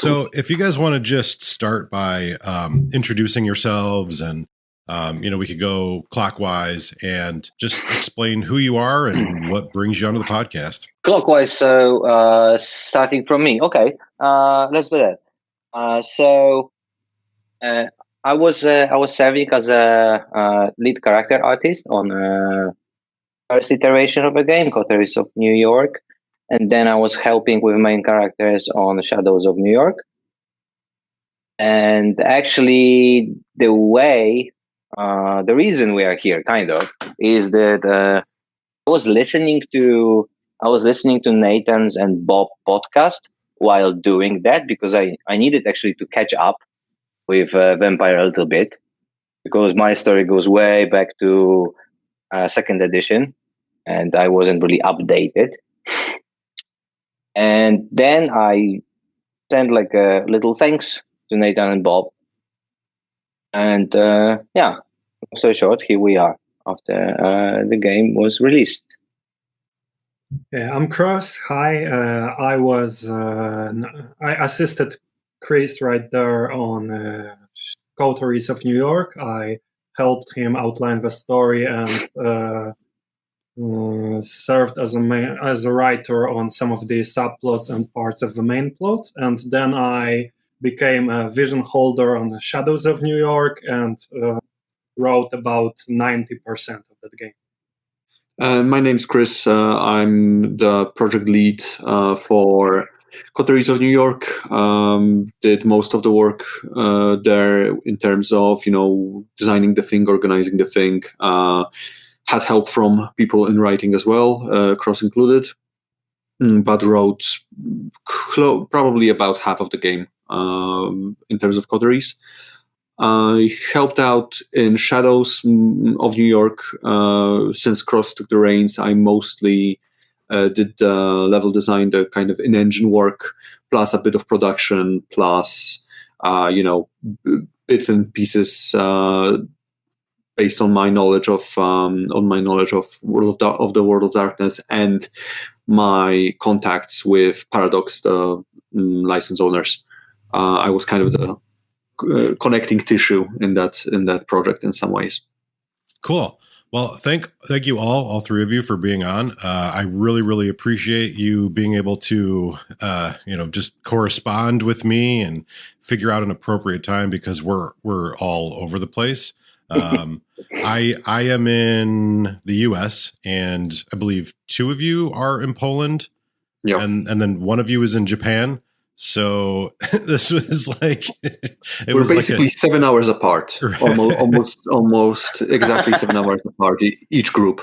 So if you guys want to just start by introducing yourselves and, we could go clockwise and just explain who you are and what brings you onto the podcast. Clockwise, so starting from me. Okay, let's do that. I was serving as a lead character artist on first iteration of the game, Coteries of New York, and then I was helping with main characters on Shadows of New York. And actually, the reason we are here, kind of, is that I was listening to Nathan's and Bob podcast while doing that because I needed actually to catch up with Vampire a little bit because my story goes way back to second edition and I wasn't really updated. And then I sent like a little thanks to Nathan and Bob. And long story short, here we are after the game was released. Yeah, I'm Kris. Hi, I assisted Kris right there on Coteries of New York. I helped him outline the story and served as a writer on some of the subplots and parts of the main plot. And then I became a vision holder on the Shadows of New York and wrote about 90% of that game. My name's Kris. I'm the project lead for Coteries of New York. Did most of the work there in terms of designing the thing, organizing the thing. Had help from people in writing as well, Cross included, but wrote probably about half of the game in terms of Coteries. I helped out in Shadows of New York. Since Cross took the reins, I mostly did the level design, the kind of in-engine work, plus a bit of production, plus bits and pieces based on my knowledge of the World of Darkness and my contacts with Paradox, the license owners. I was kind of the connecting tissue in that project in some ways. Cool. Well, thank you all three of you for being on. I really, really appreciate you being able to, just correspond with me and figure out an appropriate time because we're all over the place. I am in the U.S. and I believe two of you are in Poland. Yeah, and then one of you is in Japan. So this was like we're basically 7 hours apart, almost exactly 7 hours apart each group.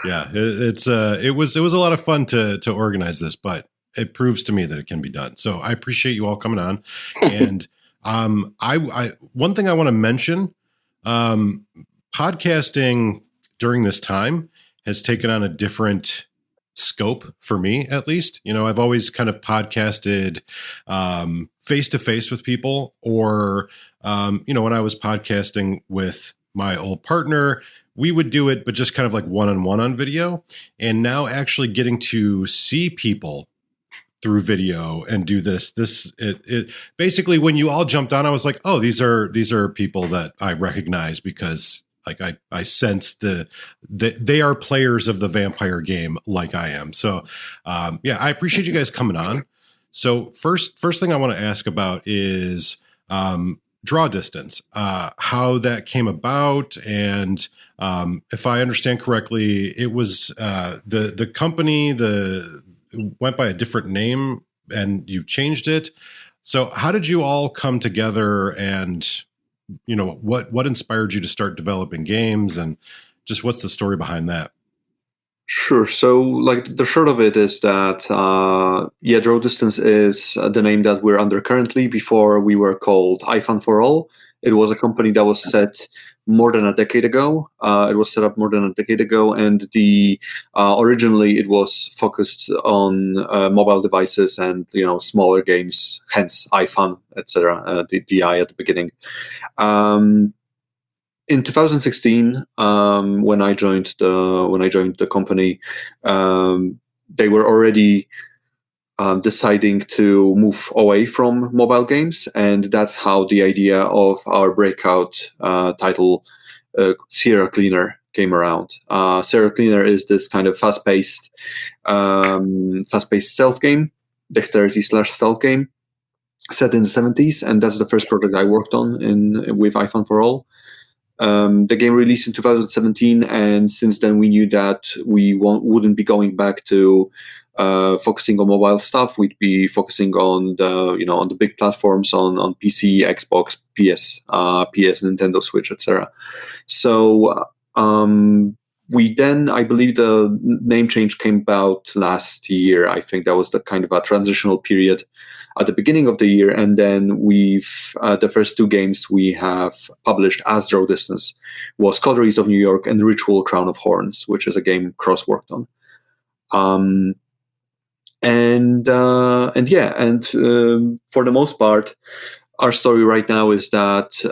Yeah, it was a lot of fun to organize this, but it proves to me that it can be done. So I appreciate you all coming on. And I one thing I want to mention, podcasting during this time has taken on a different scope for me, at least. I've always kind of podcasted face to face with people, or when I was podcasting with my old partner, we would do it, but just kind of like one-on-one on video. And now actually getting to see people through video and do this basically, when you all jumped on, I was like, oh, these are people that I recognize because like I sense they are players of the vampire game like I am. So I appreciate you guys coming on. So first thing I want to ask about is draw distance, how that came about, and if I understand correctly, it was the company went by a different name and you changed it. So how did you all come together, and what inspired you to start developing games, and just what's the story behind that? Sure. So, like, the short of it is that, Draw Distance is the name that we're under currently. Before we were called iFun for All. It was a company that was set more than a decade ago. It was set up more than a decade ago, and originally it was focused on mobile devices and smaller games, hence iFun, etc. The I at the beginning. In 2016, when I joined the company, they were already deciding to move away from mobile games, and that's how the idea of our breakout title, Serial Cleaner, came around. Serial Cleaner is this kind of fast-paced stealth game, dexterity/stealth game, set in the 70s, and that's the first project I worked on with iPhone for All. The game released in 2017, and since then we knew that we wouldn't be going back to focusing on mobile stuff. We'd be focusing on the big platforms, on PC, Xbox, PS, Nintendo Switch, etc. So we then, I believe the name change came about last year. I think that was the kind of a transitional period at the beginning of the year, and then we've the first two games we have published as Draw Distance was Coteries of New York and Ritual Crown of Horns, which is a game Cross worked on. For the most part, our story right now is that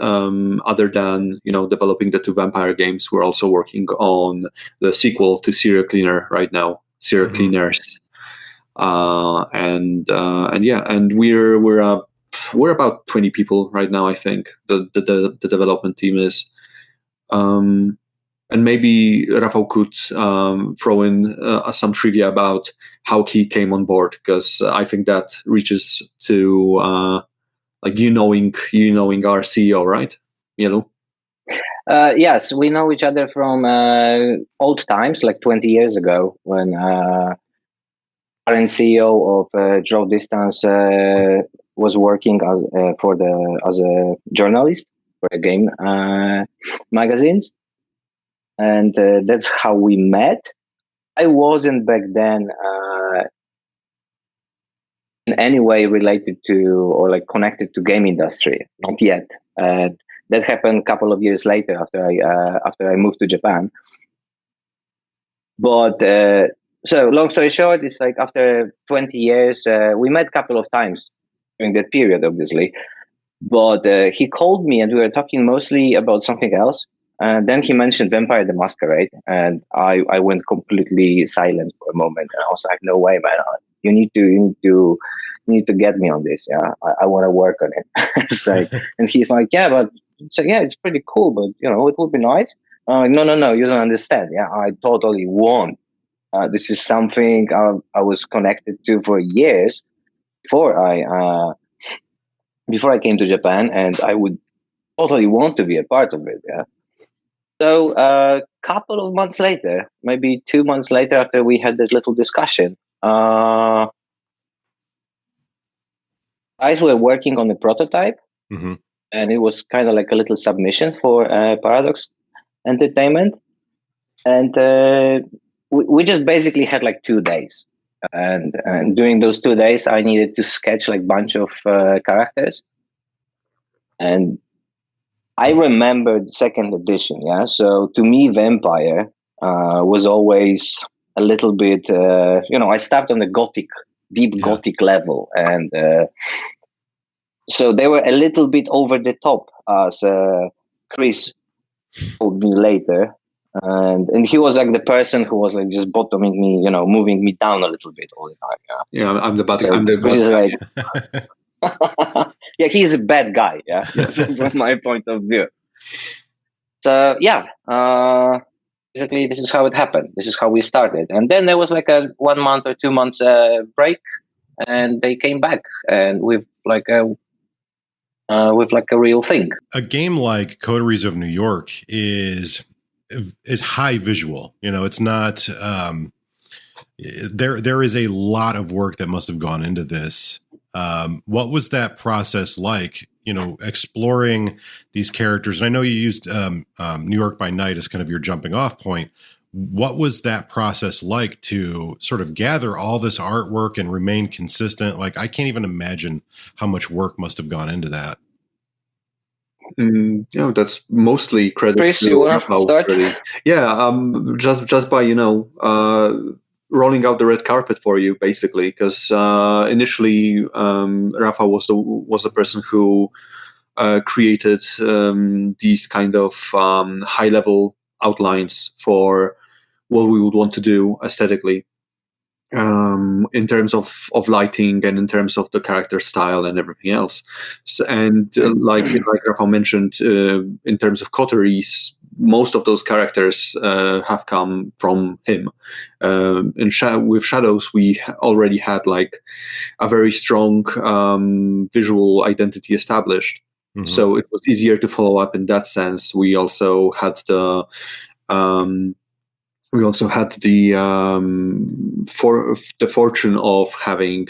other than developing the two vampire games, we're also working on the sequel to Serial Cleaner right now, Serial Cleaners. And we're about 20 people right now. I think the development team is, and maybe Rafał could throw in some trivia about how he came on board, because I think that reaches to knowing our CEO, right? Yes, we know each other from old times, like 20 years ago, when current CEO of Draw Distance was working as a journalist for a game magazines, and that's how we met. I wasn't back then in any way related to or like connected to game industry, not yet. That happened a couple of years later after I moved to Japan. But so long story short, it's like after 20 years, we met a couple of times during that period, obviously. But he called me and we were talking mostly about something else. And then he mentioned Vampire the Masquerade, and I went completely silent for a moment. And I was like, "No way, man! You need to get me on this. Yeah, I want to work on it." It's like, and he's like, "Yeah, but it's pretty cool, but it would be nice." I'm like, no, you don't understand. Yeah, I totally want. This is something I was connected to for years before I came to Japan, and I would totally want to be a part of it. Yeah. So a couple of months later, maybe 2 months later, after we had this little discussion, guys were working on a prototype, and it was kind of like a little submission for Paradox Entertainment, and we just basically had like 2 days, and during those 2 days, I needed to sketch like a bunch of characters, and I remember the second edition, yeah. So to me, Vampire was always a little bit, I started on the deep gothic level, and so they were a little bit over the top, as Kris told me later, and he was like the person who was like just bottoming me, moving me down a little bit all the time. Yeah, I'm the bad. So I'm the Kris is like. Yeah, he's a bad guy. Yeah, from my point of view. So yeah, basically this is how it happened. This is how we started, and then there was like a 1 month or 2 months break, and they came back and with like a real thing. A game like Coteries of New York is high visual. It's not. There is a lot of work that must have gone into this. What was that process like, exploring these characters? And I know you used New York by Night as kind of your jumping off point. What was that process like to sort of gather all this artwork and remain consistent? Like, I can't even imagine how much work must have gone into that. That's mostly credit. Kris, you want to start? Yeah, just by rolling out the red carpet for you, basically, because initially Rafa was the person who created these kind of high level outlines for what we would want to do aesthetically, in terms of lighting and in terms of the character style and everything else. So, and like Rafa mentioned, in terms of coteries, most of those characters have come from him. With Shadows, we already had like a very strong visual identity established. Mm-hmm. So it was easier to follow up in that sense. We also had the fortune of having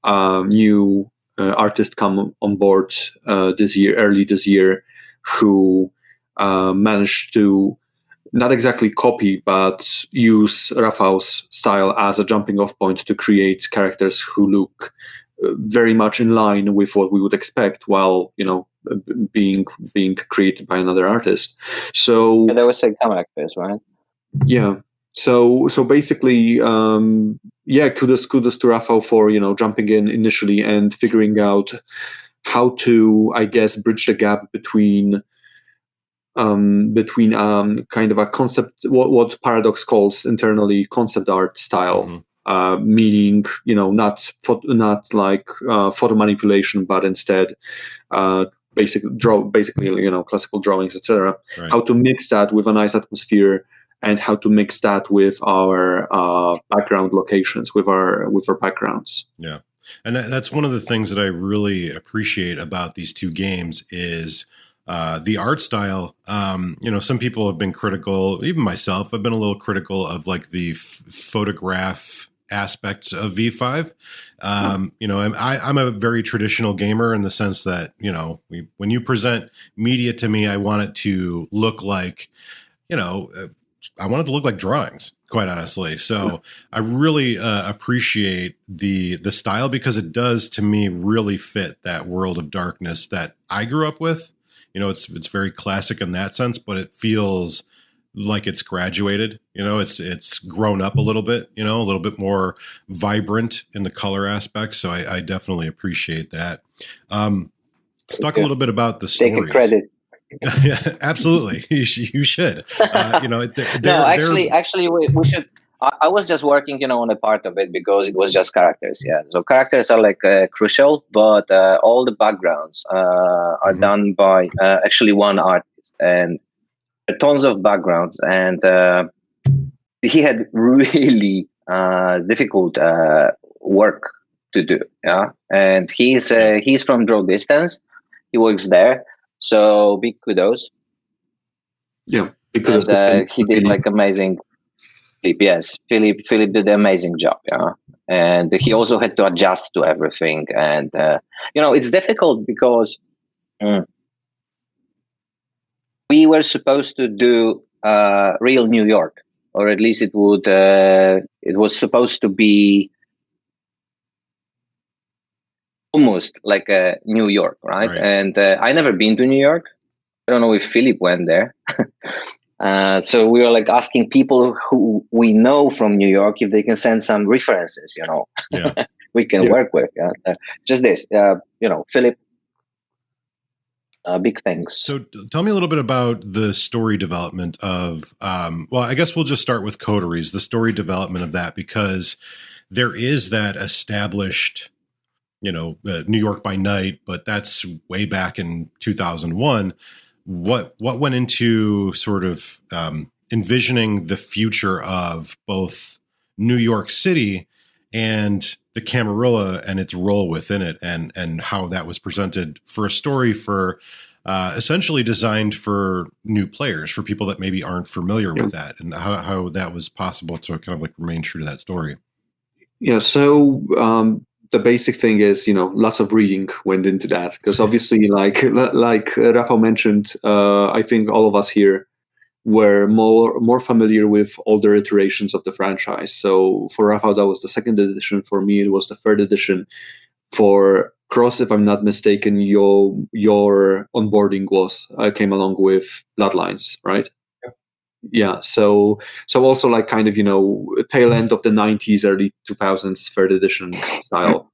new artists come on board early this year, who managed to not exactly copy, but use Rafał's style as a jumping off point to create characters who look very much in line with what we would expect, while being created by another artist. So there was a characters, right? Yeah. So basically, kudos to Rafał for jumping in initially and figuring out how to, I guess, bridge the gap between kind of a concept, what Paradox calls internally concept art style, meaning not like photo manipulation, but instead basically classical drawings, etc. Right. How to mix that with a nice atmosphere, and how to mix that with our background locations, with our backgrounds. Yeah, and that's one of the things that I really appreciate about these two games is the art style. Some people have been critical, even myself, I've been a little critical of like the photograph aspects of V5. I'm a very traditional gamer in the sense that, when you present media to me, I want it to look like, I want it to look like drawings, quite honestly. So I really appreciate the style, because it does, to me, really fit that world of darkness that I grew up with. It's very classic in that sense, but it feels like it's graduated. It's grown up a little bit, a little bit more vibrant in the color aspects. So I definitely appreciate that. Let's talk a little bit about the stories. Take a credit. Yeah, absolutely. You should. Actually, we should. I was just working, on a part of it because it was just characters. Yeah, so characters are like crucial, but all the backgrounds are done by actually one artist, and tons of backgrounds, and he had really difficult work to do. Yeah, and he's from Draw Distance. He works there. So big kudos. Yeah, because he did like amazing. Yes, Philip did an amazing job. Yeah, and he also had to adjust to everything, and it's difficult because we were supposed to do real New York, or at least it was supposed to be almost like a New York, right? And I never been to New York. I don't know if Philip went there. So we were like asking people who we know from New York if they can send some references, we can work with. Just this, Philip, big thanks. So tell me a little bit about the story development of, I guess we'll just start with Coteries, the story development of that, because there is that established, New York by Night, but that's way back in 2001. What went into sort of envisioning the future of both New York City and the Camarilla and its role within it, and how that was presented for a story for essentially designed for new players, for people that maybe aren't familiar with that, and how that was possible to kind of like remain true to that story? Yeah, so the basic thing is, lots of reading went into that, because obviously, like Rafał mentioned, I think all of us here were more familiar with older iterations of the franchise. So for Rafał, that was the second edition. For me, it was the third edition. For Cross, if I'm not mistaken, your onboarding came along with Bloodlines, right? Yeah, so also like kind of tail end of the 90s, early 2000s, third edition style.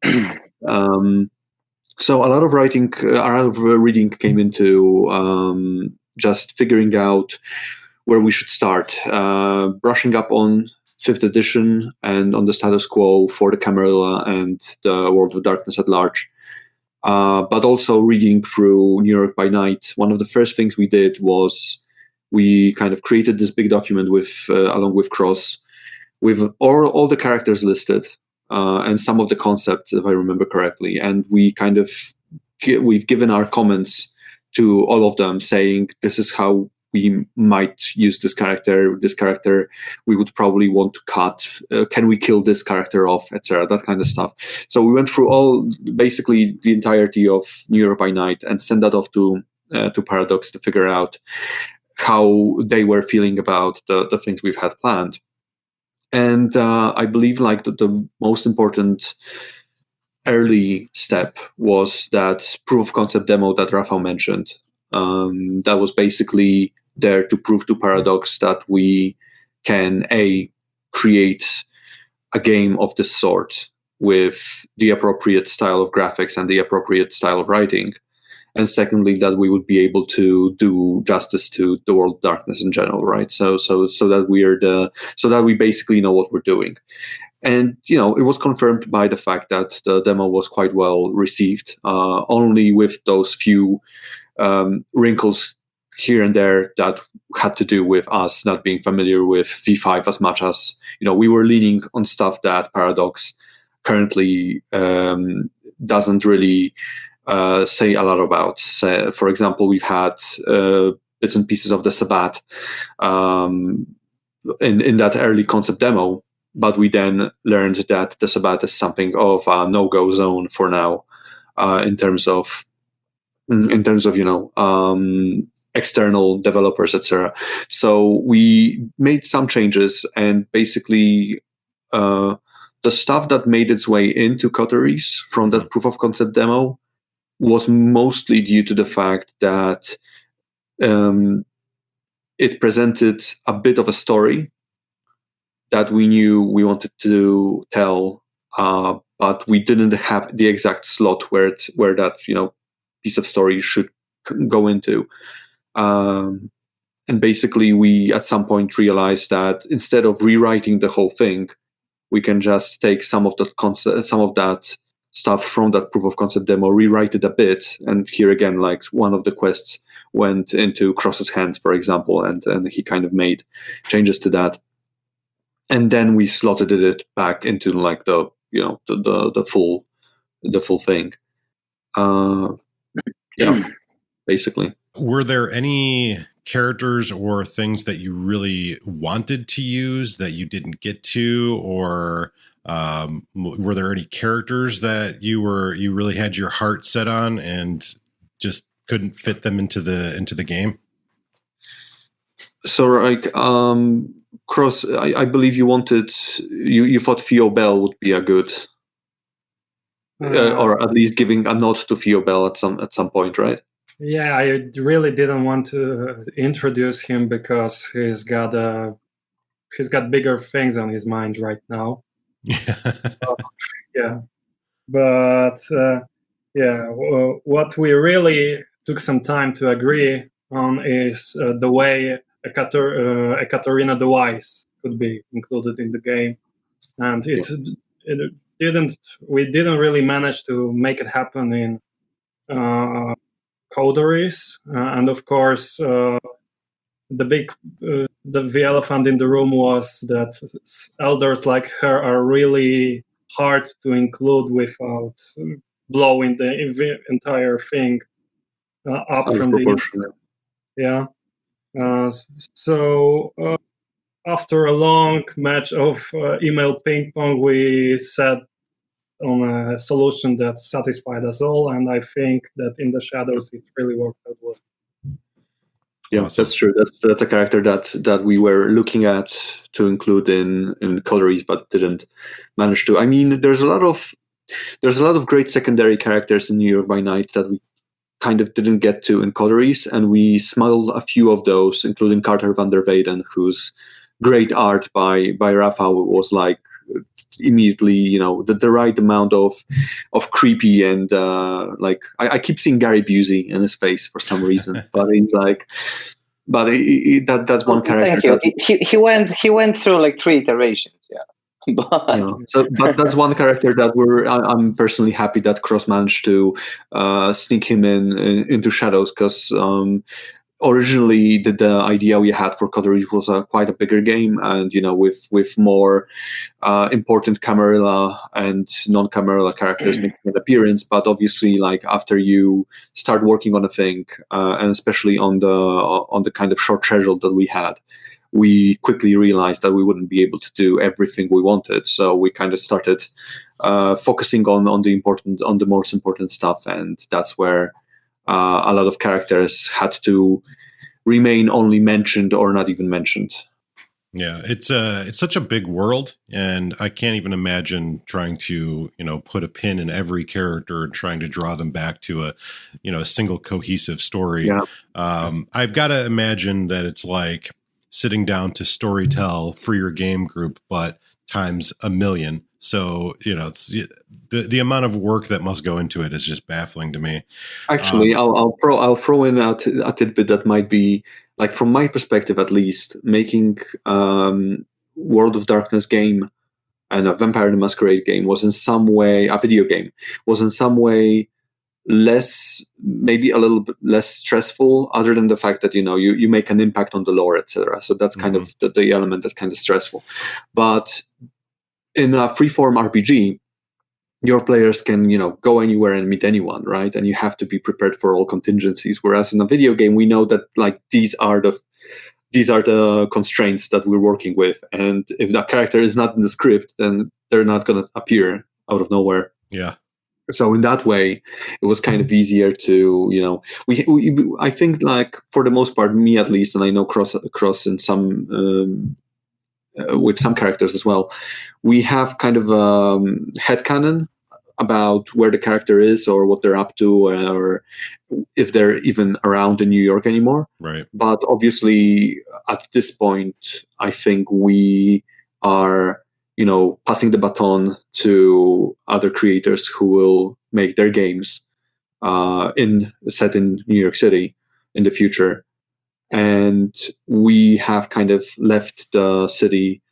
So a lot of reading came into just figuring out where we should start, brushing up on 5th edition and on the status quo for the Camarilla and the World of Darkness at large. But also reading through New York by Night, one of the first things we did was we kind of created this big document with along with Cross, with all the characters listed and some of the concepts, if I remember correctly. And we kind of we've given our comments to all of them, saying this is how we might use this character. This character we would probably want to cut. Can we kill this character off, etc. That kind of stuff. So we went through basically the entirety of New York by Night and sent that off to Paradox to figure out how they were feeling about the things we've had planned. And I believe like the most important early step was that proof of concept demo that Rafał mentioned. That was basically there to prove to Paradox that we can create a game of this sort with the appropriate style of graphics and the appropriate style of writing, and secondly that we would be able to do justice to the World of Darkness in general, right? So that we basically know what we're doing. And it was confirmed by the fact that the demo was quite well received, only with those few wrinkles here and there that had to do with us not being familiar with V5 as much as we were leaning on stuff that Paradox currently doesn't really say a lot about. So, for example, we've had bits and pieces of the Sabbat in that early concept demo, but we then learned that the Sabbat is something of a no-go zone for now in terms of external developers, etc. So we made some changes, and basically the stuff that made its way into Coteries from that proof of concept demo was mostly due to the fact that it presented a bit of a story that we knew we wanted to tell, but we didn't have the exact slot where that piece of story should go into. And basically, we at some point realized that instead of rewriting the whole thing, we can just take some of that stuff from that proof of concept demo, rewrite it a bit, and here again, like one of the quests went into Cross's hands, for example, and he kind of made changes to that, and then we slotted it back into like the full thing. Basically. Were there any characters or things that you really wanted to use that you didn't get to, or were there any characters that you really had your heart set on and just couldn't fit them into the game? So like Cross, I believe you thought Theo Bell would be a good or at least giving a nod to Theo Bell at some point, right? Yeah, I really didn't want to introduce him because he's got bigger things on his mind right now. Yeah, but what we really took some time to agree on is the way a Katarina device could be included in the game, and we didn't really manage to make it happen in Coteries, and of course the elephant in the room was that elders like her are really hard to include without blowing the entire thing up from the inside. Yeah. So after a long match of email ping pong, we set on a solution that satisfied us all, and I think that in the Shadows it really worked out well. Yeah, awesome. That's true. That's a character that we were looking at to include in Coteries, but didn't manage to. I mean, there's a lot of great secondary characters in New York by Night that we kind of didn't get to in Coteries, and we smuggled a few of those, including Carter van der Weyden, whose great art by Rafał was like immediately, the right amount of creepy and like I keep seeing Gary Busey in his face for some reason, but he's like but that's one character. Thank you. He went through like 3 iterations. Yeah. But that's one character that I'm personally happy that Cross managed to sneak him into Shadows, because originally the idea we had for Coteries was quite a bigger game, and with more important Camarilla and non-Camarilla characters making an appearance. But obviously, like, after you start working on a thing, and especially on the kind of short schedule that we had, we quickly realized that we wouldn't be able to do everything we wanted. So we kind of started focusing on the most important stuff, and that's where a lot of characters had to remain only mentioned or not even mentioned. Yeah, it's such a big world, and I can't even imagine trying to put a pin in every character and trying to draw them back to a single cohesive story. Yeah. I've got to imagine that it's like sitting down to storytell for your game group, but times 1,000,000. So it's the amount of work that must go into it is just baffling to me. Actually, I'll throw in a tidbit that might be, like, from my perspective at least, making World of Darkness game and a Vampire the Masquerade game was in some way a video game was in some way maybe a little bit less stressful, other than the fact that you make an impact on the lore, etc. So that's kind of the element that's kind of stressful. But in a freeform RPG, your players can go anywhere and meet anyone, right? And you have to be prepared for all contingencies. Whereas in a video game, we know that, like, these are the constraints that we're working with, and if that character is not in the script, then they're not going to appear out of nowhere. Yeah. So in that way, it was kind of easier to, I think, like, for the most part, me at least, and I know Cross in some, with some characters as well, we have kind of headcanon about where the character is or what they're up to, or if they're even around in New York anymore. Right. But obviously, at this point, I think we are passing the baton to other creators who will make their games set in New York City in the future. And we have kind of left the city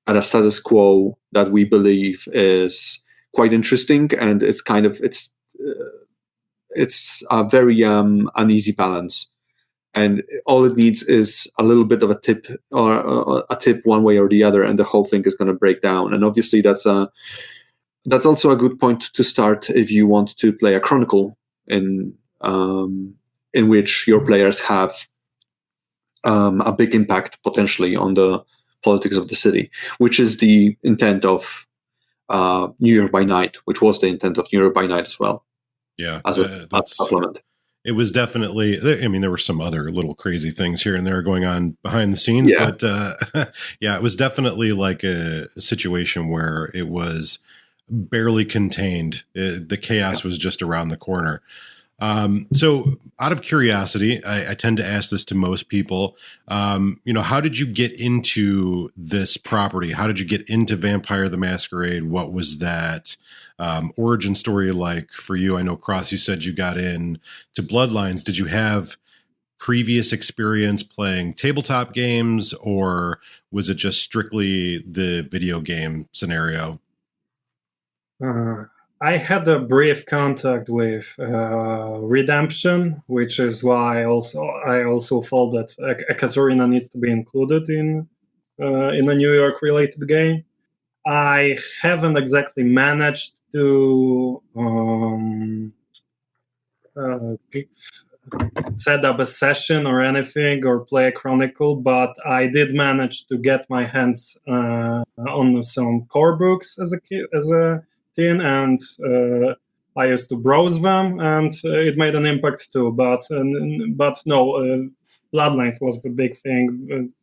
at a status quo that we believe is quite interesting, and it's a very uneasy balance. And all it needs is a little bit of a tip, or a tip one way or the other, and the whole thing is going to break down. And obviously, that's also a good point to start if you want to play a chronicle in which your players have a big impact potentially on the politics of the city, which is the intent of New York by Night, which was the intent of New York by Night as well. Yeah, as a supplement. It was definitely, I mean, there were some other little crazy things here and there going on behind the scenes, but it was definitely like a situation where it was barely contained. The chaos was just around the corner. So out of curiosity, I tend to ask this to most people, how did you get into this property? How did you get into Vampire the Masquerade? What was that origin story like for you? I know, Cross, you said you got in to Bloodlines. Did you have previous experience playing tabletop games, or was it just strictly the video game scenario? I had a brief contact with Redemption, which is why I also felt that Ekaterina needs to be included in a New York related game. I haven't exactly managed to set up a session or anything or play a chronicle, but I did manage to get my hands on some core books as a teen, and I used to browse them, and it made an impact too. But no, Bloodlines was the big thing.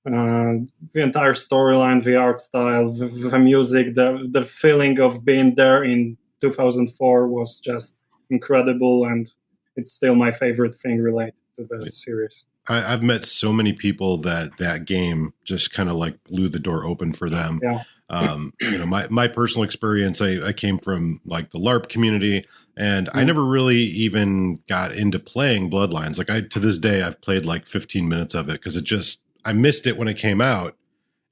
The entire storyline, the art style, the music, the feeling of being there in 2004 was just incredible, and it's still my favorite thing related to the series. I've met so many people that game just kind of like blew the door open for them. Yeah. My personal experience, I came from like the LARP community, and I never really even got into playing Bloodlines. Like to this day, I've played like 15 minutes of it because I missed it when it came out.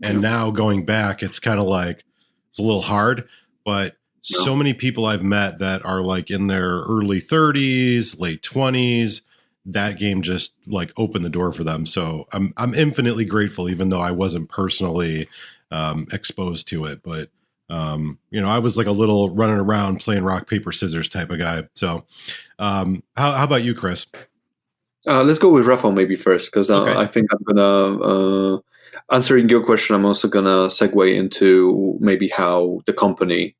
And now going back, it's kind of like, it's a little hard, but so many people I've met that are like in their early 30s, late 20s, that game just like opened the door for them. So I'm infinitely grateful, even though I wasn't personally exposed to it. But, I was like a little running around playing rock, paper, scissors type of guy. So how about you, Kris? Let's go with Rafael maybe first, because Okay. I think I'm going to, answering your question, I'm also going to segue into maybe how the company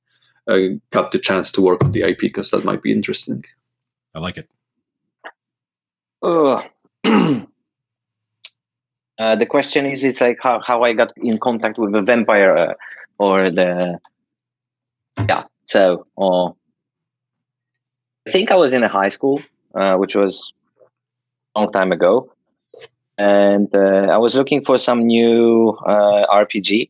got the chance to work on the IP, because that might be interesting. I like it. The question is, it's like how I got in contact with a vampire So I think I was in a high school, which was a long time ago. And I was looking for some new RPG.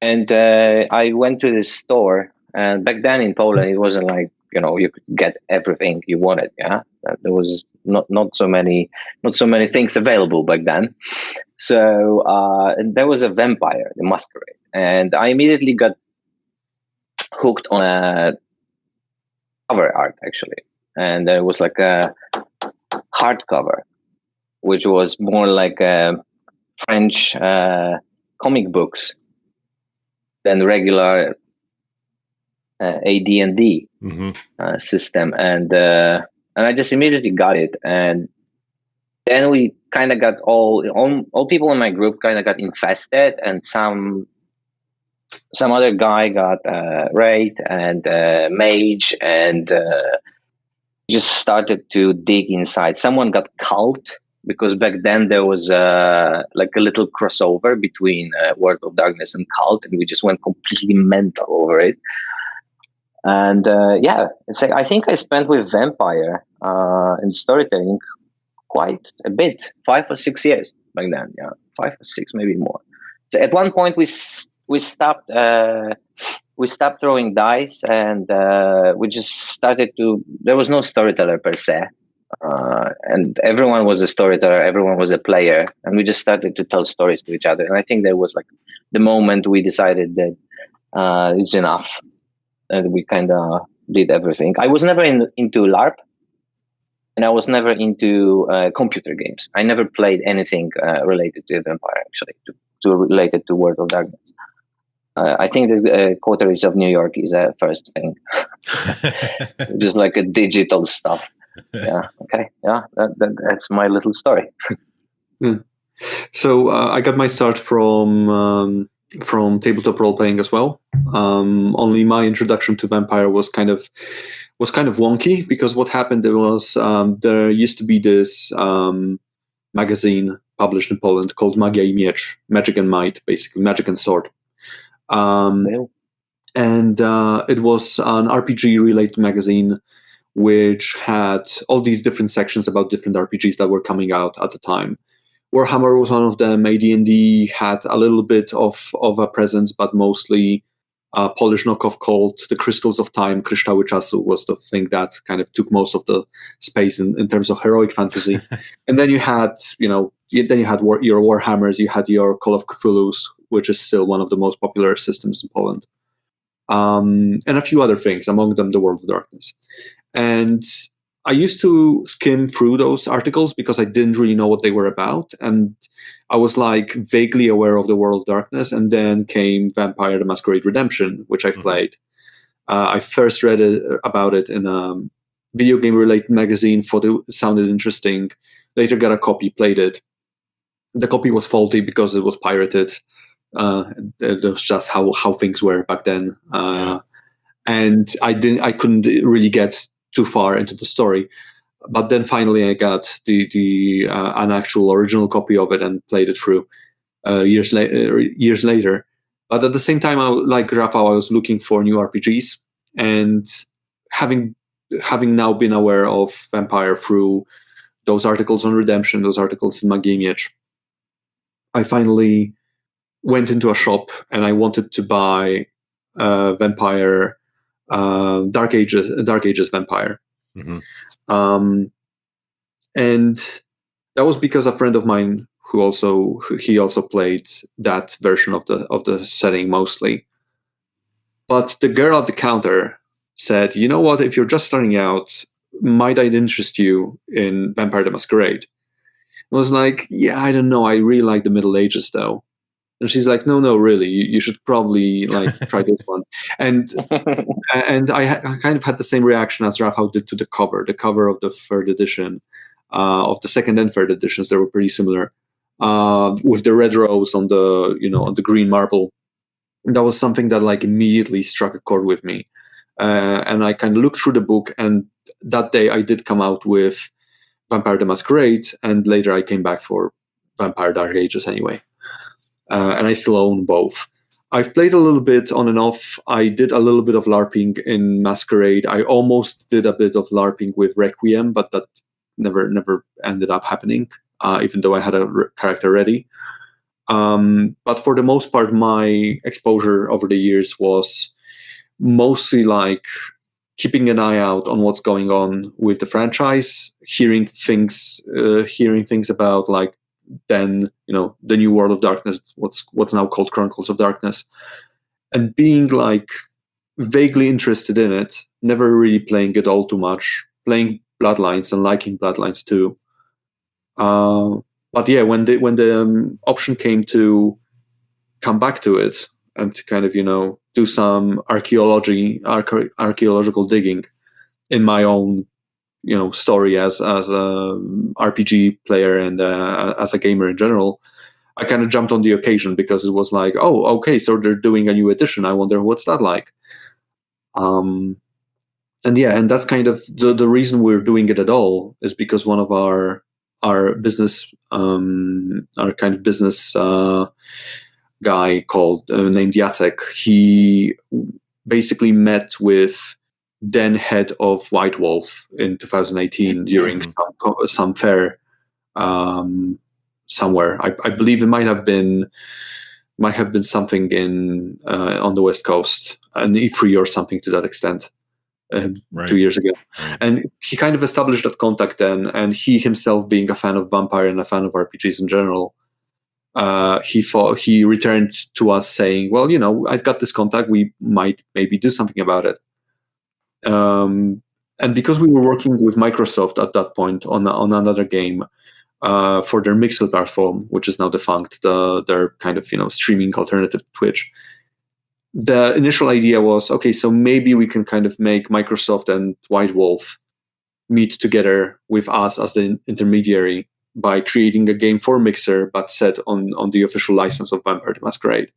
And I went to this store. And back then in Poland, it wasn't like, you could get everything you wanted. Yeah, there was not so many things available back then. So there was a vampire, the Masquerade, and I immediately got hooked on a cover art, actually. And there was like a hardcover, which was more like French comic books than regular AD&D system, and I just immediately got it, and then we kind of got all people in my group kind of got infested, and some other guy got Wraith and Mage, and just started to dig inside. Someone got Cult, because back then there was like a little crossover between World of Darkness and Cult, and we just went completely mental over it. And it's like I think I spent with Vampire in storytelling quite a bit, 5 or 6 years back then. Yeah, 5 or 6, maybe more. So at one point we stopped throwing dice, and we just started to. There was no storyteller per se, and everyone was a storyteller, everyone was a player, and we just started to tell stories to each other. And I think there was like the moment we decided that it's enough, and we kind of did everything. I was never into LARP, and I was never into computer games. I never played anything related to Vampire, actually, to related to World of Darkness. I think the Coteries of New York is a first thing, just like a digital stuff. Yeah. Okay. Yeah. That's my little story. So I got my start from tabletop role playing as well. Only my introduction to Vampire was kind of wonky, because what happened was there used to be this magazine published in Poland called Magia I Miecz, Magic and Might, basically Magic and Sword. And it was an RPG related magazine which had all these different sections about different RPGs that were coming out at the time. Warhammer was one of them. AD&D had a little bit of a presence, but mostly Polish knockoff called The Crystals of Time. Kryształy Czasu was the thing that kind of took most of the space in terms of heroic fantasy. And then you had, your Warhammers, you had your Call of Cthulhu's, which is still one of the most popular systems in Poland. And a few other things, among them the World of Darkness. And I used to skim through those articles because I didn't really know what they were about. And I was like vaguely aware of the World of Darkness. And then came Vampire the Masquerade Redemption, which I've played. I first read about it in a video game related magazine, thought it sounded interesting. Later got a copy, played it. The copy was faulty because it was pirated. It was just how things were back then. And I couldn't really get too far into the story, but then finally I got the an actual original copy of it and played it through years later. But at the same time, like Rafa, I was looking for new RPGs, and having now been aware of Vampire through those articles on Redemption, those articles in Magia I Miecz, I finally went into a shop and I wanted to buy Vampire, Dark Ages Vampire. Mm-hmm. And that was because a friend of mine who also played that version of the setting mostly. But the girl at the counter said, "You know what? If you're just starting out, might I interest you in Vampire the Masquerade?" I was like, "Yeah, I don't know. I really like the Middle Ages, though." And she's like, "No, really. You should probably try this one." And I kind of had the same reaction as Rafał did to the cover of the third edition, of the second and third editions. They were pretty similar, with the red rose on the green marble. And that was something that immediately struck a chord with me. And I kind of looked through the book, and that day I did come out with Vampire the Masquerade, and later I came back for Vampire Dark Ages anyway. And I still own both. I've played a little bit on and off. I did a little bit of LARPing in Masquerade. I almost did a bit of LARPing with Requiem, but that never ended up happening, even though I had a character ready. But for the most part, my exposure over the years was mostly keeping an eye out on what's going on with the franchise, hearing things about then the New World of Darkness, what's now called Chronicles of Darkness, and being vaguely interested in it, never really playing it all too much, playing Bloodlines and liking Bloodlines too. But yeah, when the option came to come back to it and to kind of do some archaeological digging in my own story as a RPG player and as a gamer in general, I kind of jumped on the occasion because it was like, oh, okay, so they're doing a new edition. I wonder what's that like. And that's kind of the reason we're doing it at all, is because one of our business, our kind of business guy named Jacek, he basically met with then head of White Wolf in 2018 during some fair somewhere. I believe it might have been something in on the West Coast, an E3 or something to that extent. 2 years ago. And he kind of established that contact then, and he himself, being a fan of Vampire and a fan of RPGs in general, he returned to us saying, well, I've got this contact, we might maybe do something about it. And because we were working with Microsoft at that point on another game for their Mixel platform, which is now defunct, their kind of streaming alternative to Twitch, the initial idea was, okay, so maybe we can kind of make Microsoft and White Wolf meet together with us as the intermediary by creating a game for Mixer, but set on the official license of Vampire the Masquerade.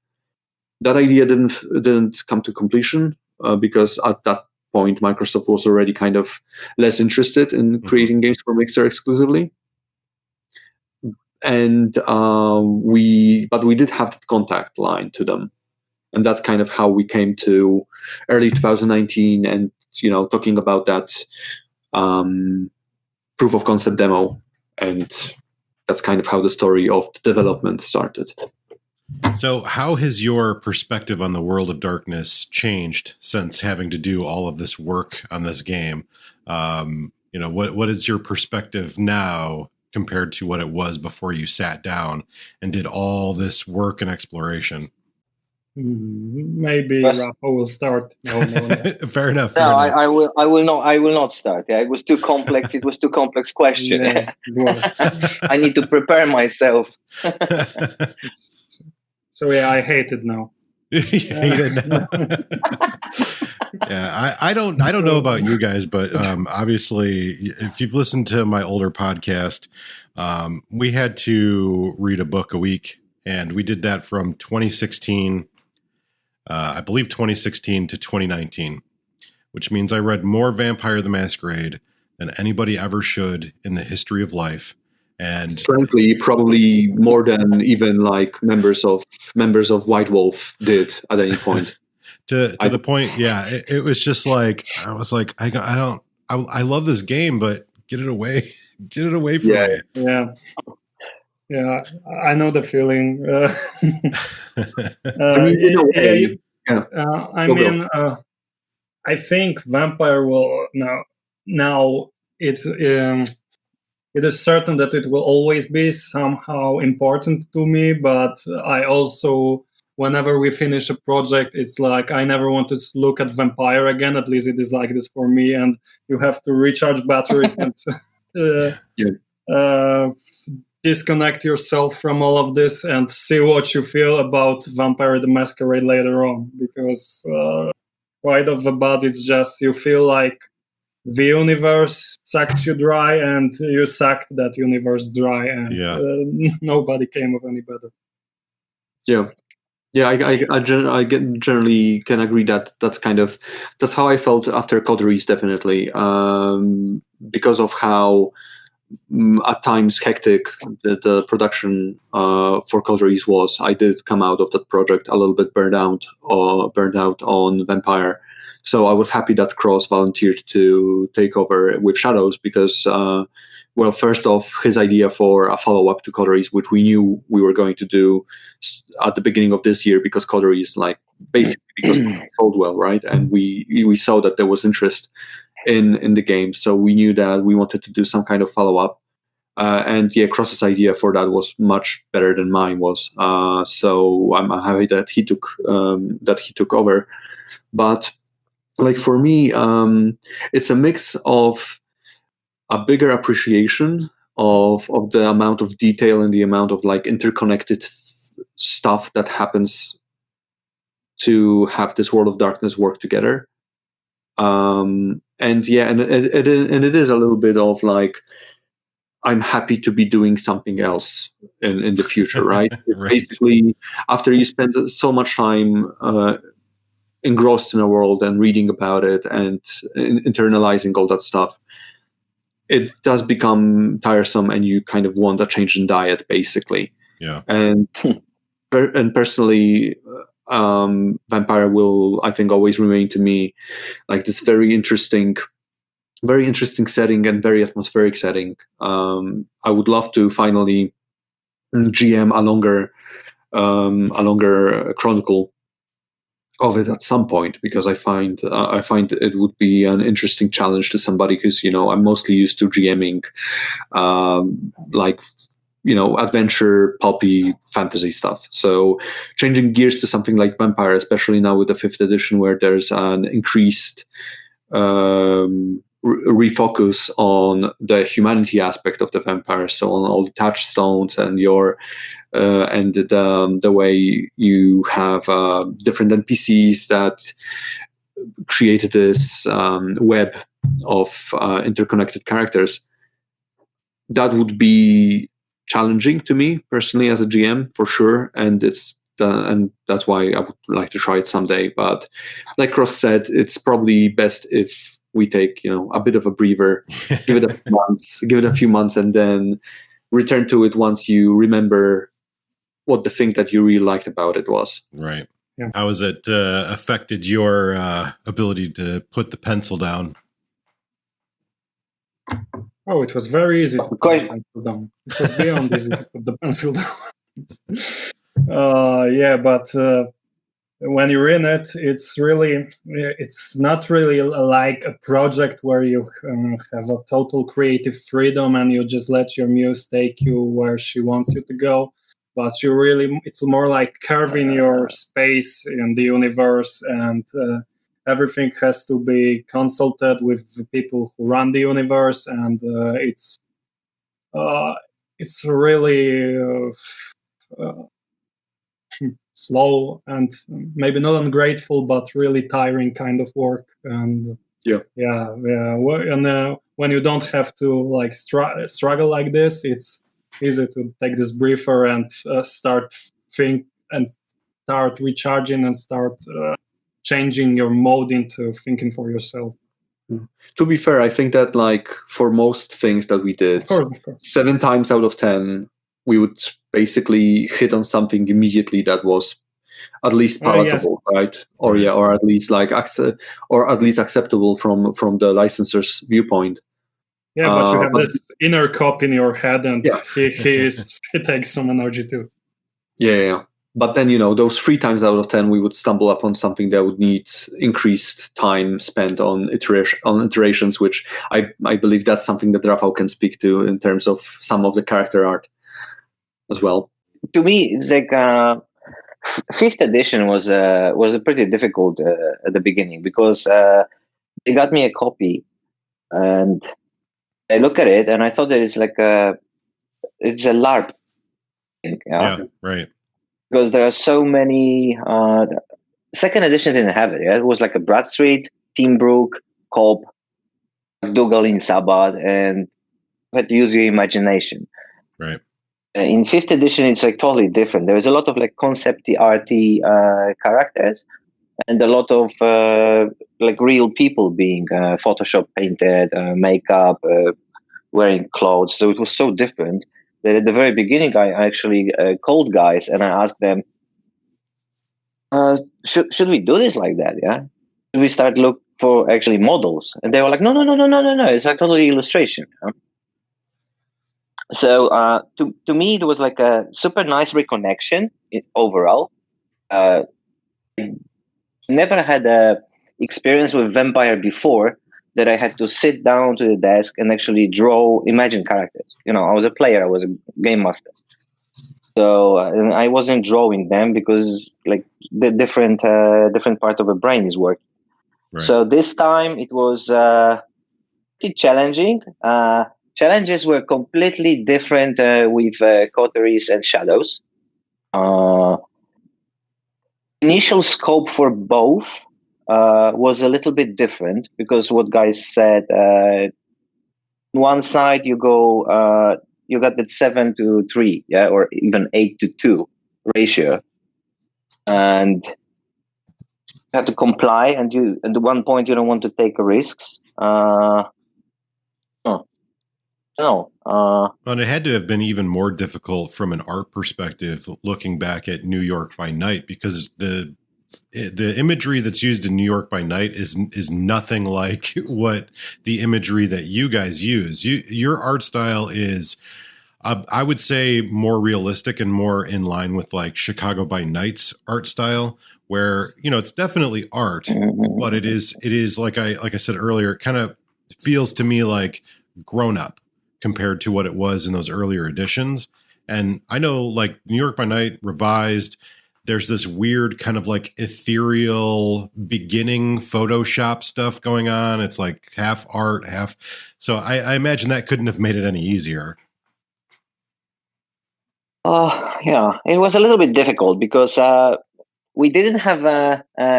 That idea didn't come to completion because at that point Microsoft was already kind of less interested in creating games for Mixer exclusively. And we did have that contact line to them. And that's kind of how we came to early 2019 and, talking about that proof of concept demo. And that's kind of how the story of the development started. So how has your perspective on the World of Darkness changed since having to do all of this work on this game? What is your perspective now compared to what it was before you sat down and did all this work and exploration? Maybe Rafał will start. No. Fair enough. I will not start. Yeah, it was too complex. It was too complex question. I need to prepare myself. So yeah, I hate it now. Yeah, I don't know about you guys, but obviously, if you've listened to my older podcast, we had to read a book a week, and we did that from 2016. I believe 2016 to 2019, which means I read more Vampire the Masquerade than anybody ever should in the history of life. And frankly, probably more than even members of White Wolf did at any point. to the point, yeah, it was just I was like, I love this game, but get it away from me. Yeah. Yeah, I know the feeling. I mean, in a way, I think Vampire will now it is certain that it will always be somehow important to me, but I also, whenever we finish a project, it's like I never want to look at Vampire again. At least it is like this for me, and you have to recharge batteries and disconnect yourself from all of this and see what you feel about Vampire the Masquerade later on, because right off the bat, it's just you feel like the universe sucked you dry and you sucked that universe dry, and nobody came of any better. I generally can agree that that's how I felt after Coteries, definitely, because of how at times hectic the production for Coteries was. I did come out of that project a little bit burned out on Vampire. So I was happy that Cross volunteered to take over with Shadows because, first off, his idea for a follow-up to Coteries, which we knew we were going to do at the beginning of this year because Coteries, basically because it sold well, right? And we saw that there was interest in the game, so we knew that we wanted to do some kind of follow-up. Cross's idea for that was much better than mine was. So I'm happy that he took over. But for me, it's a mix of a bigger appreciation of the amount of detail and the amount of interconnected stuff that happens to have this World of Darkness work together. And it is a little bit of I'm happy to be doing something else in the future, right? Right. Basically, after you spend so much time engrossed in a world and reading about it and internalizing all that stuff, it does become tiresome and you kind of want a change in diet, basically. Yeah. And personally, Vampire will, I think, always remain to me this very interesting setting and very atmospheric setting. I would love to finally GM a longer chronicle of it at some point, because I find it would be an interesting challenge to somebody who's I'm mostly used to GMing adventure pulpy fantasy stuff. So changing gears to something like Vampire, especially now with the 5th edition where there's an increased refocus on the humanity aspect of the vampire, so on all the touchstones and your and the way you have different NPCs that created this web of interconnected characters. That would be challenging to me personally as a GM, for sure, and that's why I would like to try it someday. But like Cross said, it's probably best if we take a bit of a breather, give it a few months, and then return to it once you remember what the thing that you really liked about it was. Right. Yeah. How has it affected your ability to put the pencil down? Oh, it was very easy to put the pencil down. It was beyond easy to put the pencil down. But when you're in it, it's not really like a project where you have a total creative freedom and you just let your muse take you where she wants you to go. But it's more like carving your space in the universe, and everything has to be consulted with the people who run the universe, and it's really slow and maybe not ungrateful, but really tiring kind of work. And when you don't have to struggle like this, it's easy to take this breather and start recharging and start changing your mode into thinking for yourself. To be fair, I think that for most things that we did, of course. 7 times out of 10, we would basically hit on something immediately that was at least palatable, right? Or at least or at least acceptable from the licensor's viewpoint. Yeah, but you have this inner cop in your head, and Yeah. he takes some energy too. Yeah. But then, those 3 times out of 10, we would stumble upon something that would need increased time spent on iterations, which I believe that's something that Rafał can speak to in terms of some of the character art as well. To me, it's like 5th edition was a pretty difficult at the beginning, because they got me a copy, and I look at it and I thought that it's a LARP thing, yeah, right. Because there are so many. 2nd edition didn't have it. Yeah? It was like a Bradstreet, Teambrook, Cobb, Dougal in Sabbath, and you had to use your imagination. Right. In 5th edition, it's like totally different. There's a lot of like concept arty characters, and a lot of like real people being Photoshop painted, makeup, wearing clothes. So it was so different that at the very beginning, I actually called guys and I asked them, should we do this like that? Yeah. Should we start look for actually models? And they were like, no. It's like totally illustration. Yeah? So to me, it was like a super nice reconnection overall. Never had a experience with vampire before that I had to sit down to the desk and actually draw imagined characters. I was a player, I was a game master. So I wasn't drawing them because like the different part of the brain is working. Right. So this time it was pretty challenging. Challenges were completely different with Coteries and Shadows. Initial scope for both was a little bit different, because what guys said, one side you go, you got that 7-3, yeah, or even 8-2 ratio, and you have to comply. And you, at one point, you don't want to take risks. And it had to have been even more difficult from an art perspective, looking back at New York by Night, because the imagery that's used in New York by Night is nothing like what the imagery that you guys use. Your art style is, I would say, more realistic and more in line with like Chicago by Night's art style, where it's definitely art, but it is like I said earlier, it kind of feels to me like grown up compared to what it was in those earlier editions. And I know like New York by Night revised, there's this weird kind of like ethereal beginning Photoshop stuff going on. It's like half art, half. So I imagine that couldn't have made it any easier. Yeah, it was a little bit difficult because we didn't have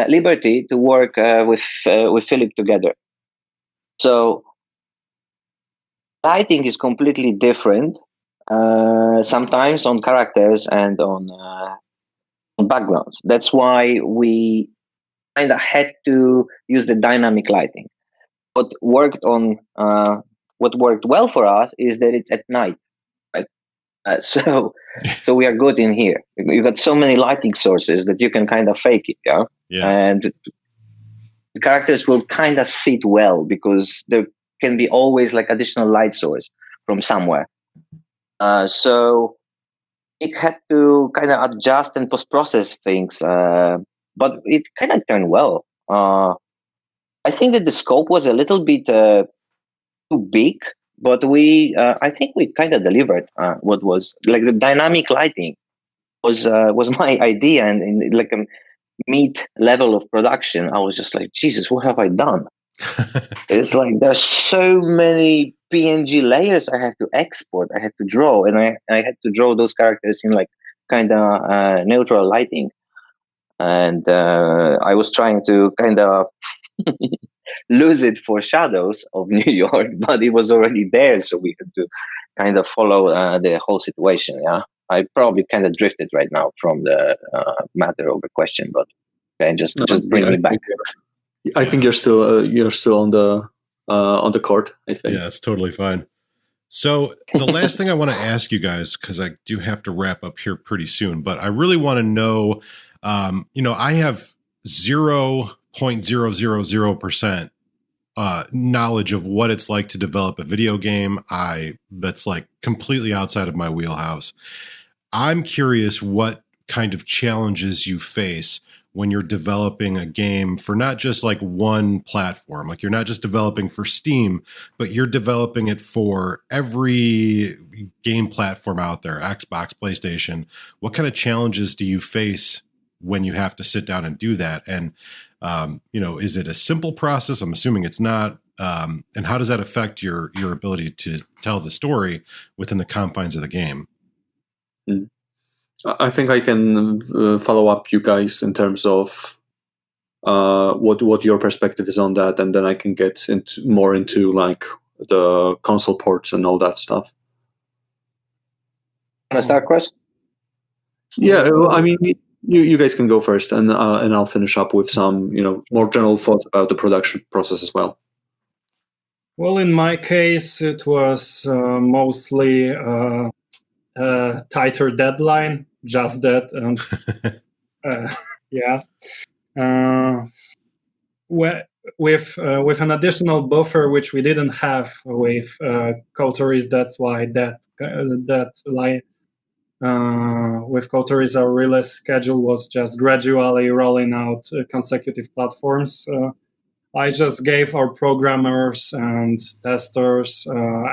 liberty to work with Philip together. So lighting is completely different, sometimes on characters and on backgrounds. That's why we kind of had to use the dynamic lighting. What worked well for us is that it's at night, right? So we are good in here. You got so many lighting sources that you can kind of fake it, yeah. And the characters will kind of sit well because there can be always like additional light source from somewhere. So it had to kind of adjust and post-process things, but it kind of turned well. I think that the scope was a little bit too big, but I think we kind of delivered what was like the dynamic lighting was my idea, and in like a mid level of production, I was just like, Jesus, what have I done? It's like there's so many PNG layers I have to export, I had to draw, and I had to draw those characters in like kind of neutral lighting, and I was trying to kind of lose it for Shadows of New York, but it was already there, so we had to kind of follow the whole situation. Yeah, I probably kind of drifted right now from the matter of the question, but okay, just bring me back. I think you're still on the court. I think. Yeah, it's totally fine. So the last thing I want to ask you guys, because I do have to wrap up here pretty soon, but I really want to know, I have 0.000% knowledge of what it's like to develop a video game. That's like completely outside of my wheelhouse. I'm curious what kind of challenges you face when you're developing a game for not just like one platform. Like you're not just developing for Steam, but you're developing it for every game platform out there, Xbox, PlayStation. What kind of challenges do you face when you have to sit down and do that? And, is it a simple process? I'm assuming it's not. And how does that affect your ability to tell the story within the confines of the game? I think I can follow up you guys in terms of what your perspective is on that, and then I can get more into like the console ports and all that stuff. Want to start, Kris? Yeah, I mean, you guys can go first, and I'll finish up with some more general thoughts about the production process as well. Well, in my case, it was mostly tighter deadline, just that, and with an additional buffer which we didn't have with Coteries. That's why with Coteries our release schedule was just gradually rolling out consecutive platforms. I just gave our programmers and testers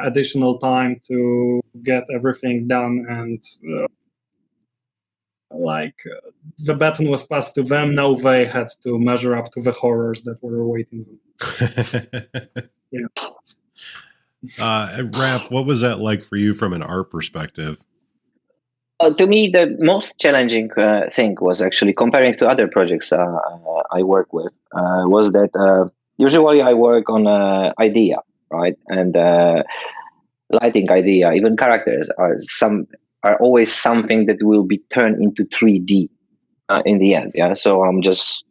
additional time to get everything done, and the baton was passed to them. Now they had to measure up to the horrors that were waiting. Yeah. Raph, what was that like for you from an art perspective? To me, the most challenging thing was actually comparing to other projects I work with, was that usually I work on an idea, right? And lighting idea, even characters are always something that will be turned into 3D in the end. Yeah. So I'm just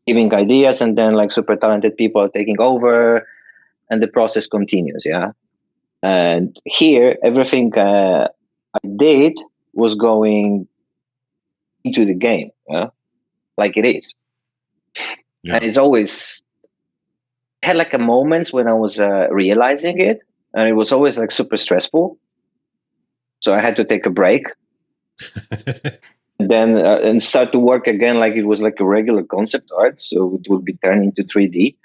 giving ideas, and then like super talented people are taking over, and the process continues. Yeah. And here, everything I did was going into the game, like it is. Yeah. And it's always had like a moments when I was realizing it, and it was always like super stressful. So I had to take a break, and start to work again like it was like a regular concept art, so it would be turned into 3D.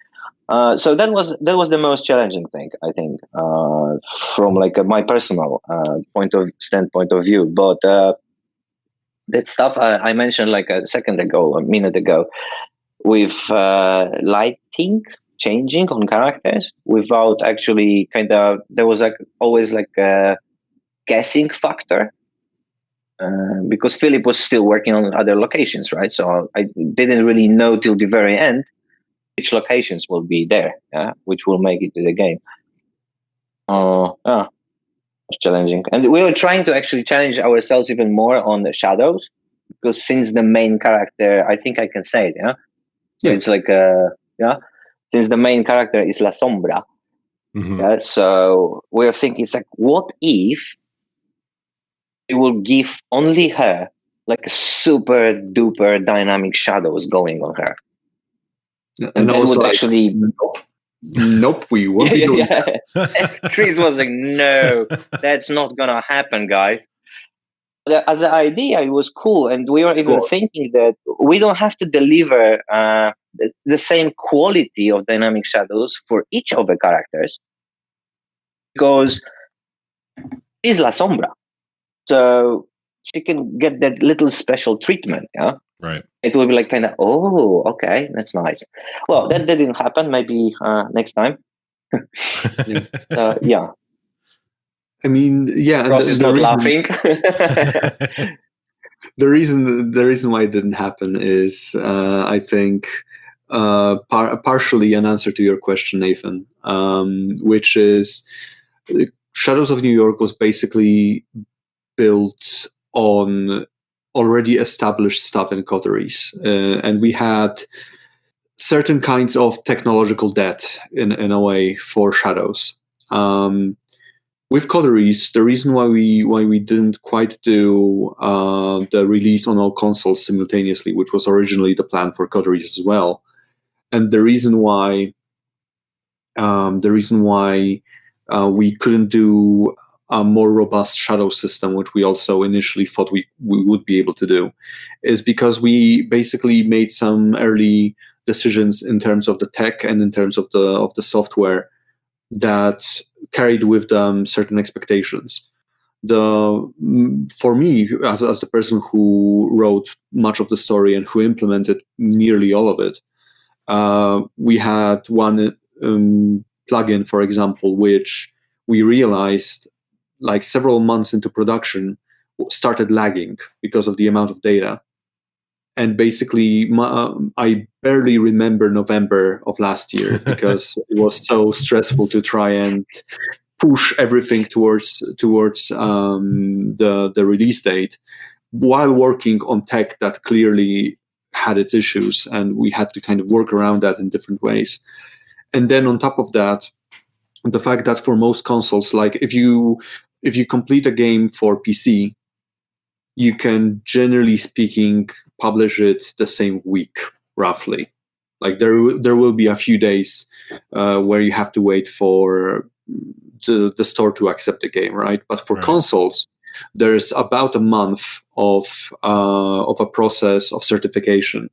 So that was the most challenging thing, I think, from like my personal standpoint of view. But that stuff I mentioned like a minute ago, with lighting changing on characters without actually there was like always like a guessing factor, because Philip was still working on other locations, right? So I didn't really know till the very end which locations will be there, which will make it to the game. It's challenging. And we were trying to actually challenge ourselves even more on the shadows, because since the main character, I think I can say it, yeah? So it's like, since the main character is La Sombra, so we're thinking, it's like, what if it will give only her like a super duper dynamic shadows going on her? And that would actually... Nope, we won't be doing that. Kris was like, no, that's not gonna happen, guys. As an idea, it was cool, and we were even thinking that we don't have to deliver the same quality of dynamic shadows for each of the characters, because she's La Sombra, so she can get that little special treatment, Right. It will be like kind of, oh, okay, that's nice. Well, that didn't happen. Maybe next time. Yeah. I mean, yeah. Ross is not laughing. The reason why it didn't happen is, I think, partially an answer to your question, Nathan, which is Shadows of New York was basically built on already established stuff in Coteries, and we had certain kinds of technological debt in a way for Shadows. With Coteries, the reason why we didn't quite do the release on all consoles simultaneously, which was originally the plan for Coteries as well, and the reason why the reason why we couldn't do a more robust shadow system, which we also initially thought we would be able to do, is because we basically made some early decisions in terms of the tech and in terms of the software that carried with them certain expectations. For me, as the person who wrote much of the story and who implemented nearly all of it, we had one plugin, for example, which we realized like several months into production started lagging because of the amount of data. And basically, I barely remember November of last year because it was so stressful to try and push everything towards the release date, while working on tech that clearly had its issues, and we had to kind of work around that in different ways. And then on top of that, the fact that for most consoles, like if you complete a game for PC, you can, generally speaking, publish it the same week, roughly. Like there will be a few days where you have to wait for the store to accept the game, right? But for consoles, there's about a month of a process of certification.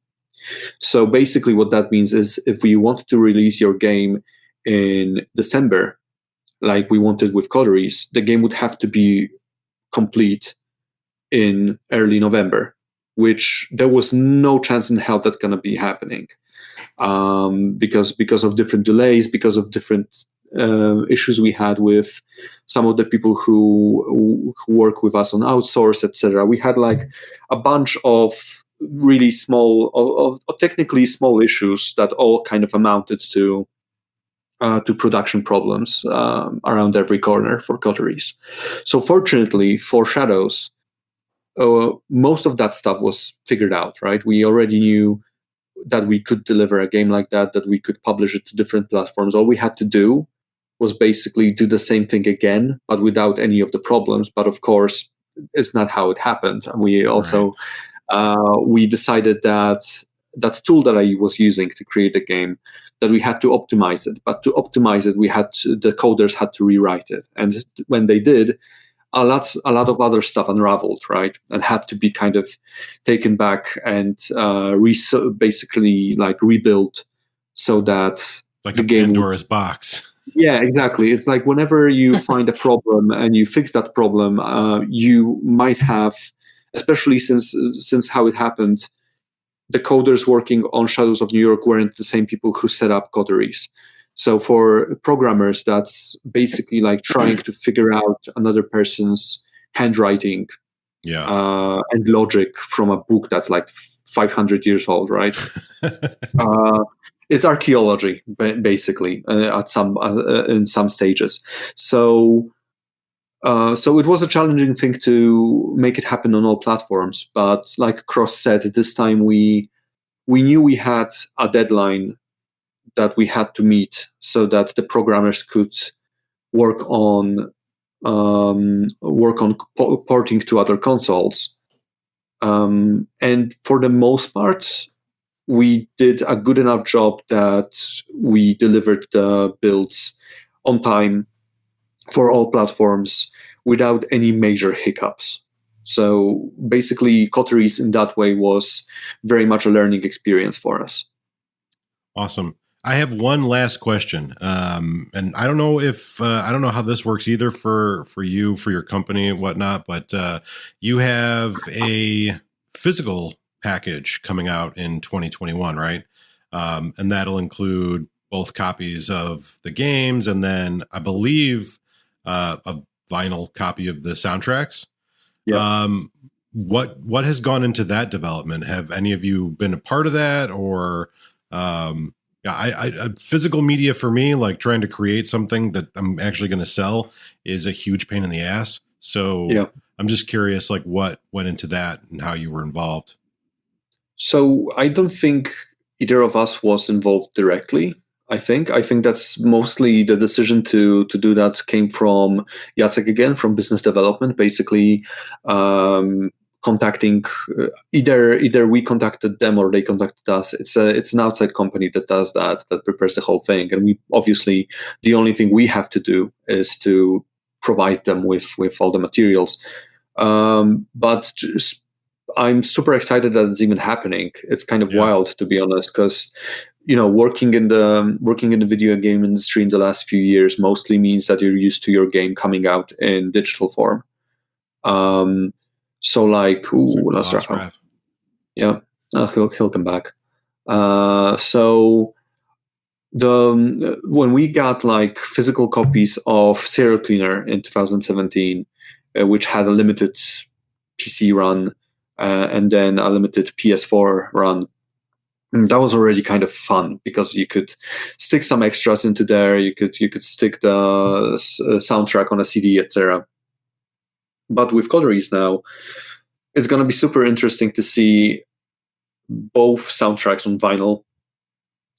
So basically, what that means is, if we want to release your game in December, like we wanted with Coteries, the game would have to be complete in early November, which there was no chance in hell that's going to be happening, because of different delays, because of different issues we had with some of the people who work with us on outsource, etc. We had like a bunch of really small, of technically small issues that all kind of amounted to production problems around every corner for Coteries. So fortunately for Shadows, most of that stuff was figured out, right? We already knew that we could deliver a game like that we could publish it to different platforms. All we had to do was basically do the same thing again, but without any of the problems. But of course, it's not how it happened. And we also, we decided that that tool that I was using to create the game, that we had to optimize it. But to optimize it, the coders had to rewrite it. And when they did, a lot of other stuff unraveled, right, and had to be kind of taken back and basically like rebuilt, so that like the a game Pandora's box. Yeah, exactly. It's like whenever you find a problem and you fix that problem, you might have, especially since how it happened, the coders working on Shadows of New York weren't the same people who set up Coteries. So for programmers, that's basically like trying to figure out another person's handwriting and logic from a book that's like 500 years old, right? It's archaeology, basically, at some in some stages. So it was a challenging thing to make it happen on all platforms. But like Cross said, this time we knew we had a deadline that we had to meet, so that the programmers could work on porting to other consoles. And for the most part, we did a good enough job that we delivered the builds on time for all platforms without any major hiccups. So basically, Coteries in that way was very much a learning experience for us. Awesome. I have one last question, and I don't know if I don't know how this works either for you, for your company and whatnot, but you have a physical package coming out in 2021, right? And that'll include both copies of the games and then I believe a vinyl copy of the soundtracks. Yeah. What has gone into that development? Have any of you been a part of that, or I physical media for me, like trying to create something that I'm actually going to sell, is a huge pain in the ass. So I'm just curious, like what went into that and how you were involved. So I don't think either of us was involved directly. I think that's mostly the decision to do that came from Jacek again, from business development. Basically, contacting either we contacted them or they contacted us. It's an outside company that does that prepares the whole thing, and we obviously the only thing we have to do is to provide them with all the materials. But I'm super excited that it's even happening. It's kind of wild, to be honest, because working in the video game industry in the last few years mostly means that you're used to your game coming out in digital form. So like, let's wrap. Yeah, he'll come back. So when we got like physical copies of Serial Cleaner in 2017, which had a limited PC run and then a limited PS4 run, that was already kind of fun because you could stick some extras into there. You could stick the soundtrack on a CD, etc. But with Coteries now, it's going to be super interesting to see both soundtracks on vinyl,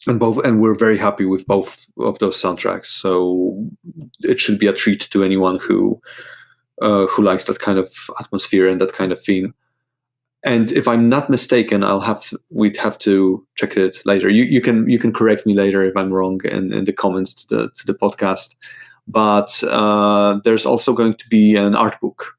and we're very happy with both of those soundtracks. So it should be a treat to anyone who likes that kind of atmosphere and that kind of theme. And if I'm not mistaken, we'd have to check it later. You can correct me later if I'm wrong in the comments to the podcast. But there's also going to be an art book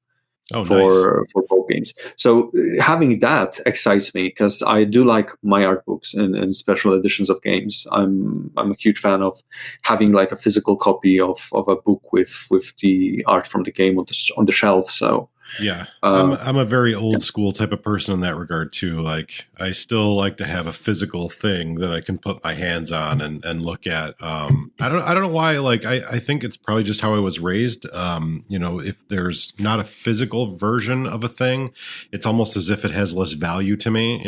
for both games. So having that excites me because I do like my art books and special editions of games. I'm a huge fan of having like a physical copy of a book with the art from the game on the shelf. So yeah, I'm a very old school type of person in that regard too. Like I still like to have a physical thing that I can put my hands on and look at. I don't know why. Like I think it's probably just how I was raised. If there's not a physical version of a thing, it's almost as if it has less value to me.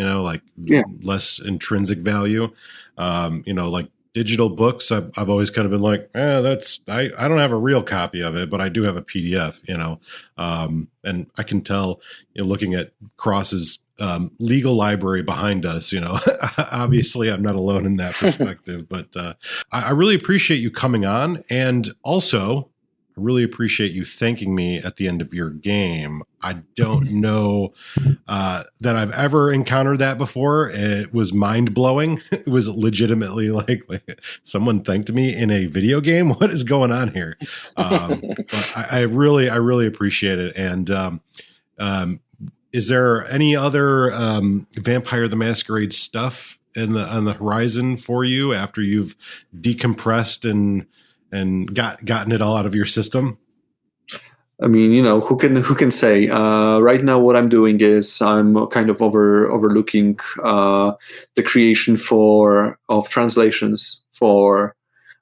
Less intrinsic value. Like digital books, I've always kind of been like, I don't have a real copy of it, but I do have a PDF, and I can tell, looking at Cross's legal library behind us, obviously I'm not alone in that perspective, but I really appreciate you coming on. And also I really appreciate you thanking me at the end of your game. I don't know that I've ever encountered that before. It was mind blowing. It was legitimately like someone thanked me in a video game. What is going on here? But I really appreciate it. And is there any other Vampire the Masquerade stuff on the horizon for you after you've decompressed and gotten it all out of your system? I mean, who can say? Right now, what I'm doing is I'm kind of overlooking the creation of translations for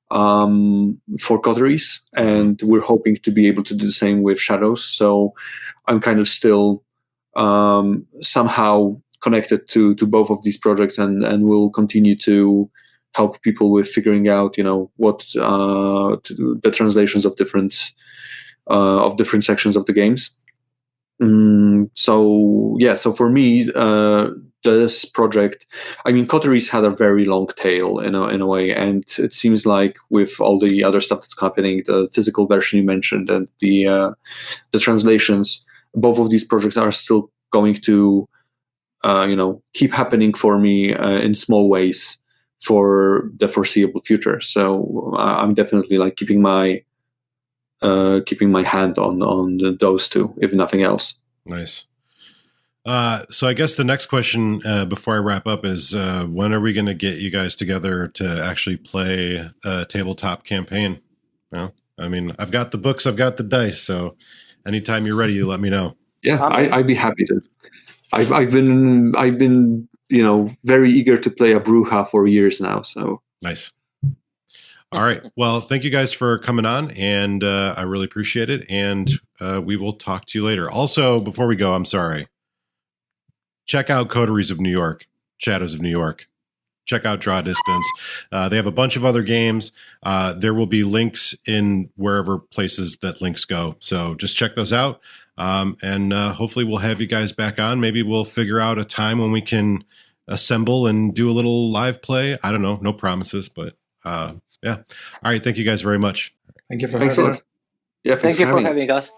Coteries, and we're hoping to be able to do the same with Shadows. So I'm kind of still somehow connected to both of these projects, and will continue to help people with figuring out, what the translations of different sections of the games. So for me, this project, I mean, Coteries had a very long tail in a way, and it seems like with all the other stuff that's happening, the physical version you mentioned and the translations, both of these projects are still going to keep happening for me in small ways for the foreseeable future. So I'm definitely like keeping my hand on those two, if nothing else. Nice. So I guess the next question before I wrap up is when are we going to get you guys together to actually play a tabletop campaign? Well, I mean, I've got the books, I've got the dice, so anytime you're ready, you let me know. Yeah, I'd be happy to. I've been very eager to play a Bruja for years now. So nice. All right. Well, thank you guys for coming on, and I really appreciate it. And we will talk to you later. Also, before we go, I'm sorry. Check out Coteries of New York, Shadows of New York. Check out Draw Distance. They have a bunch of other games. There will be links in wherever places that links go. So just check those out. And hopefully we'll have you guys back on. Maybe we'll figure out a time when we can assemble and do a little live play. I don't know. No promises, but yeah. All right. Thank you guys very much. Thank you for having us. Yeah, thank you for having us.